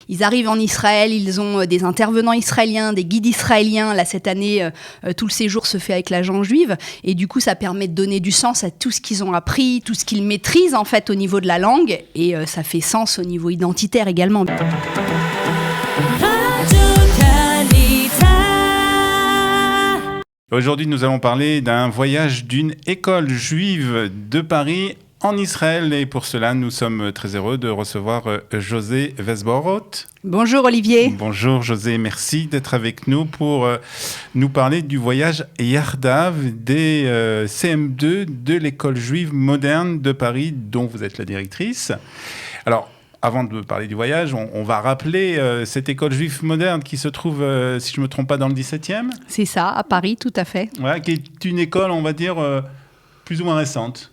Ils arrivent en Israël, ils ont des intervenants israéliens, des guides israéliens. Là, cette année, tout le séjour se fait avec l'agent juive. Et du coup, ça permet de donner du sens à tout ce qu'ils ont appris, tout ce qu'ils maîtrisent en fait au niveau de la langue. Et ça fait sens au niveau identitaire également. Aujourd'hui, nous allons parler d'un voyage d'une école juive de Paris en Israël. Et pour cela, nous sommes très heureux de recevoir José Vesboroth. Bonjour Olivier. Bonjour José, merci d'être avec nous pour nous parler du voyage Yardav des CM2 de l'école juive moderne de Paris, dont vous êtes la directrice. Alors, avant de parler du voyage, on va rappeler cette école juive moderne qui se trouve, si je ne me trompe pas, dans le 17e. C'est ça, à Paris, tout à fait. Ouais, qui est une école, on va dire, plus ou moins récente.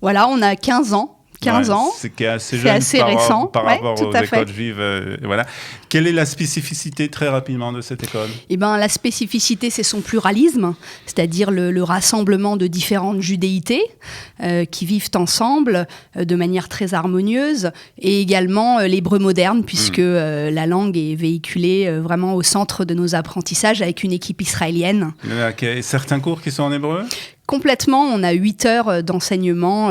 Voilà, on a 15 ans. 15 ans. C'est assez jeune récent. Par rapport aux écoles juives. Voilà. Quelle est la spécificité, très rapidement, de cette école ? La spécificité, c'est son pluralisme, c'est-à-dire le rassemblement de différentes judéités qui vivent ensemble de manière très harmonieuse, et également l'hébreu moderne, puisque la langue est véhiculée vraiment au centre de nos apprentissages avec une équipe israélienne. Certains cours qui sont en hébreu ? Complètement, on a 8 heures d'enseignement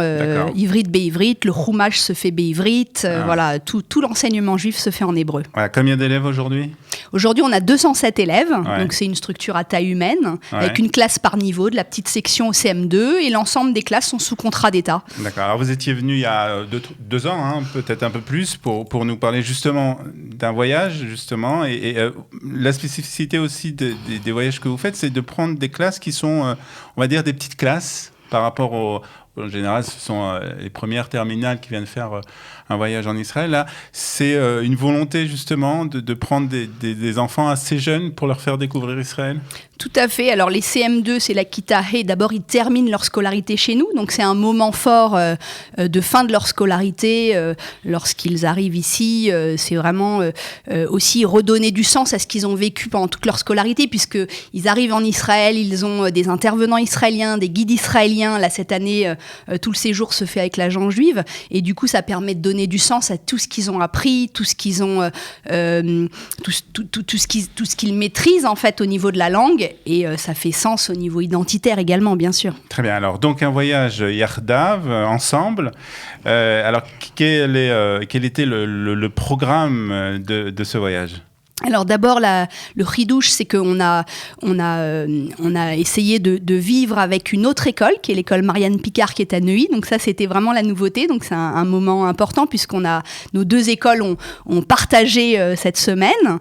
ivrit béivrit, le chumash se fait béivrit, voilà, tout l'enseignement juif se fait en hébreu. Voilà, combien d'élèves aujourd'hui ? Aujourd'hui, on a 207 élèves, donc c'est une structure à taille humaine, avec une classe par niveau, de la petite section au CM2, et l'ensemble des classes sont sous contrat d'État. D'accord, alors vous étiez venu il y a 2 ans, peut-être un peu plus, pour nous parler justement d'un voyage, justement, et la spécificité aussi des voyages que vous faites, c'est de prendre des classes qui sont, on va dire, des petites classes par rapport en général, ce sont les premières terminales qui viennent faire un voyage en Israël. Là, c'est une volonté justement de prendre des enfants assez jeunes pour leur faire découvrir Israël. Tout à fait. Alors les CM2, c'est la Kita He. D'abord, ils terminent leur scolarité chez nous. Donc c'est un moment fort de fin de leur scolarité. Lorsqu'ils arrivent ici, c'est vraiment aussi redonner du sens à ce qu'ils ont vécu pendant toute leur scolarité, puisqu'ils arrivent en Israël, ils ont des intervenants israéliens, des guides israéliens. Là, cette année, tout le séjour se fait avec l'agent juive. Et du coup, ça permet de donner du sens à tout ce qu'ils ont appris, tout ce qu'ils ont, tout ce qu'ils maîtrisent en fait au niveau de la langue. Et ça fait sens au niveau identitaire également, bien sûr. Très bien. Alors, donc un voyage Yardav ensemble. Alors, quel était le programme de ce voyage ? Alors d'abord, le chidouche, c'est qu'on a essayé de vivre avec une autre école, qui est l'école Marianne Picard, qui est à Neuilly. Donc ça, c'était vraiment la nouveauté. Donc c'est un moment important, nos 2 écoles ont partagé cette semaine.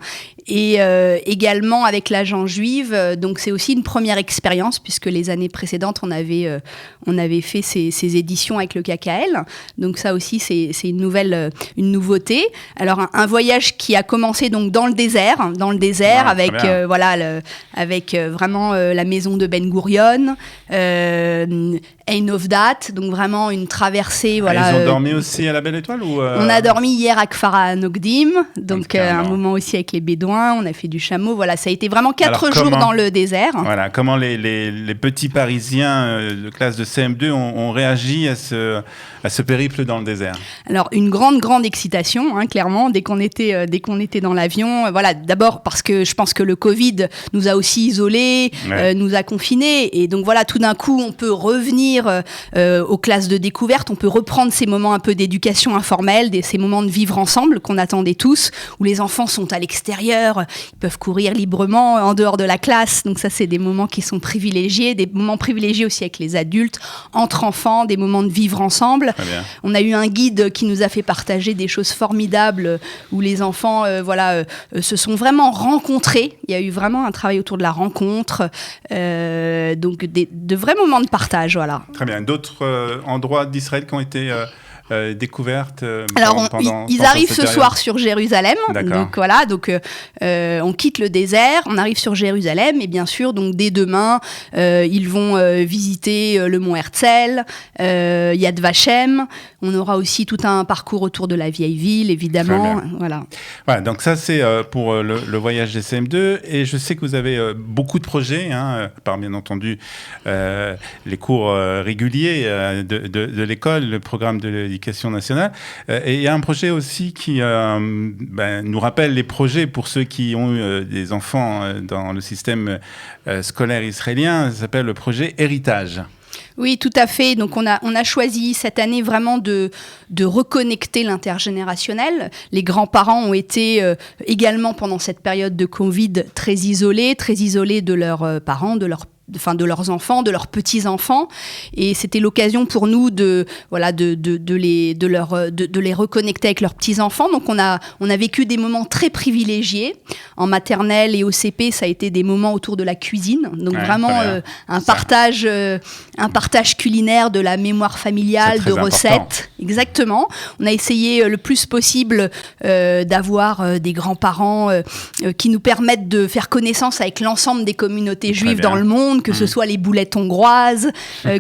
Et également avec l'agent juive, donc c'est aussi une première expérience, puisque les années précédentes, on avait fait ces éditions avec le KKL. Donc ça aussi, c'est une nouveauté. Alors un voyage qui a commencé donc dans le désert avec vraiment la maison de Ben Gurion, Ein Ovdat, donc vraiment une traversée. Voilà. Ils ont dormi aussi à la Belle Étoile ou On a dormi hier à Kfar Nogdim, donc un moment aussi avec les Bédouins. On a fait du chameau. Voilà, ça a été vraiment 4 jours dans le désert. Voilà, comment les petits Parisiens de classe de CM2 ont réagi à ce périple dans le désert ? Alors une grande excitation, clairement, dès qu'on était dans l'avion. Voilà, d'abord parce que je pense que le Covid nous a aussi isolés, nous a confinés, et donc voilà, tout d'un coup, on peut revenir aux classes de découverte, on peut reprendre ces moments un peu d'éducation informelle, ces moments de vivre ensemble qu'on attendait tous, où les enfants sont à l'extérieur, ils peuvent courir librement en dehors de la classe. Donc ça, c'est des moments qui sont privilégiés, des moments privilégiés aussi avec les adultes, entre enfants, des moments de vivre ensemble. On a eu un guide qui nous a fait partager des choses formidables où les enfants se sont vraiment rencontrés. Il y a eu vraiment un travail autour de la rencontre, donc de vrais moments de partage. Voilà. Très bien. D'autres endroits d'Israël qui ont été découvertes ils arrivent ce soir sur Jérusalem. Donc voilà, on quitte le désert, on arrive sur Jérusalem, et bien sûr, donc dès demain, ils vont visiter le mont Herzl, Yad Vashem. On aura aussi tout un parcours autour de la vieille ville, évidemment. Voilà, donc ça c'est pour le voyage des CM2, et je sais que vous avez beaucoup de projets, par bien entendu les cours réguliers de l'école, le programme de l'éducation nationale. Et il y a un projet aussi qui nous rappelle les projets pour ceux qui ont eu des enfants dans le système scolaire israélien. Ça s'appelle le projet Héritage. Oui, tout à fait. Donc, on a choisi cette année vraiment de reconnecter l'intergénérationnel. Les grands-parents ont été également, pendant cette période de Covid, très isolés de leurs parents, de leurs enfants, de leurs petits-enfants. Et c'était l'occasion pour nous de les reconnecter avec leurs petits-enfants. Donc, on a vécu des moments très privilégiés. En maternelle et au CP, ça a été des moments autour de la cuisine. Donc, vraiment un partage culinaire, de la mémoire familiale, de recettes. Important. Exactement. On a essayé le plus possible d'avoir des grands-parents qui nous permettent de faire connaissance avec l'ensemble des communautés juives dans le monde, que ce soit les boulettes hongroises,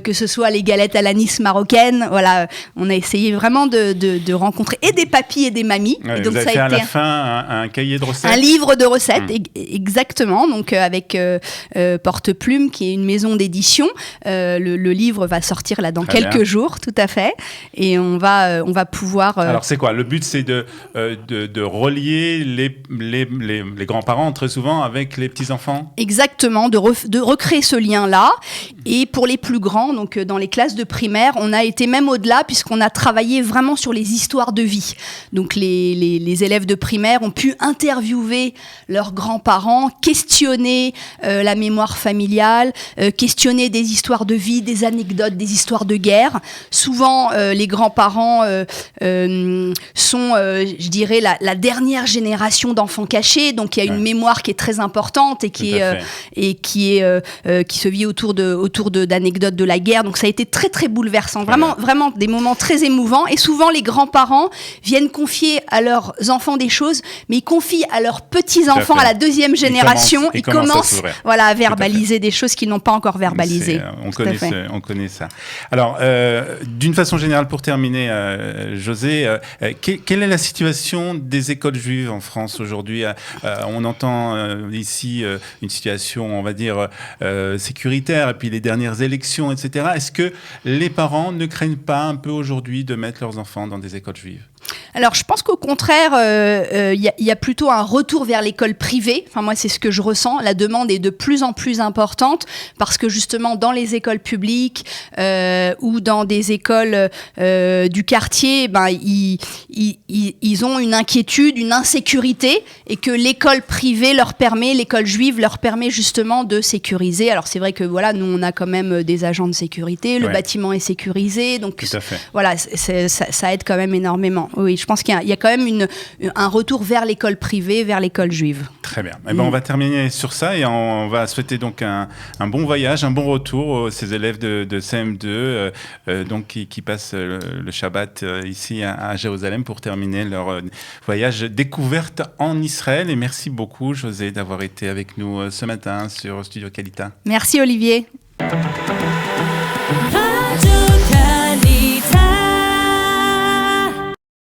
que ce soit les galettes à l'anis marocaines. Voilà, on a essayé vraiment de rencontrer et des papis et des mamies. Ouais, et donc vous avez ça fait a été à la fin un cahier de recettes. Un livre de recettes, exactement. Donc avec Porte-Plume, qui est une maison d'édition. Le livre va sortir là dans quelques jours, tout à fait. Et on va pouvoir. Alors c'est quoi ? Le but, c'est de relier les grands-parents très souvent avec les petits-enfants. Exactement, de recréer ce lien-là. Et pour les plus grands, donc dans les classes de primaire, on a été même au-delà puisqu'on a travaillé vraiment sur les histoires de vie. Donc les élèves de primaire ont pu interviewer leurs grands-parents, questionner la mémoire familiale, questionner des histoires de vie, des anecdotes, des histoires de guerre. Souvent, les grands-parents sont, je dirais, la dernière génération d'enfants cachés. Donc il y a une mémoire qui est très importante et qui se vit autour d'anecdotes de la guerre. Donc ça a été très très bouleversant, vraiment des moments très émouvants. Et souvent les grands-parents viennent confier à leurs enfants des choses, mais ils confient à leurs petits-enfants, à la deuxième génération. Ils commencent à verbaliser des choses qu'ils n'ont pas encore verbalisées. On connaît ça. Alors, d'une façon générale, pour terminer, José, quelle est la situation des écoles juives en France aujourd'hui ? On entend ici une situation, on va dire, sécuritaire, et puis les dernières élections, etc. Est-ce que les parents ne craignent pas un peu aujourd'hui de mettre leurs enfants dans des écoles juives ? Alors, je pense qu'au contraire, y a plutôt un retour vers l'école privée. Enfin, moi, c'est ce que je ressens. La demande est de plus en plus importante parce que justement, dans les écoles publiques ou dans des écoles du quartier, ils ont une inquiétude, une insécurité, et que l'école privée l'école juive leur permet justement de sécuriser. Alors, c'est vrai que voilà, nous, on a quand même des agents de sécurité, le bâtiment est sécurisé, donc voilà, ça aide quand même énormément. Oui, je pense qu'il y a quand même un retour vers l'école privée, vers l'école juive. Très bien. On va terminer sur ça et on va souhaiter donc un bon voyage, un bon retour à ces élèves de CM2 donc qui passent le Shabbat ici à Jérusalem pour terminer leur voyage découverte en Israël. Et merci beaucoup, José, d'avoir été avec nous ce matin sur Studio Kalita. Merci, Olivier.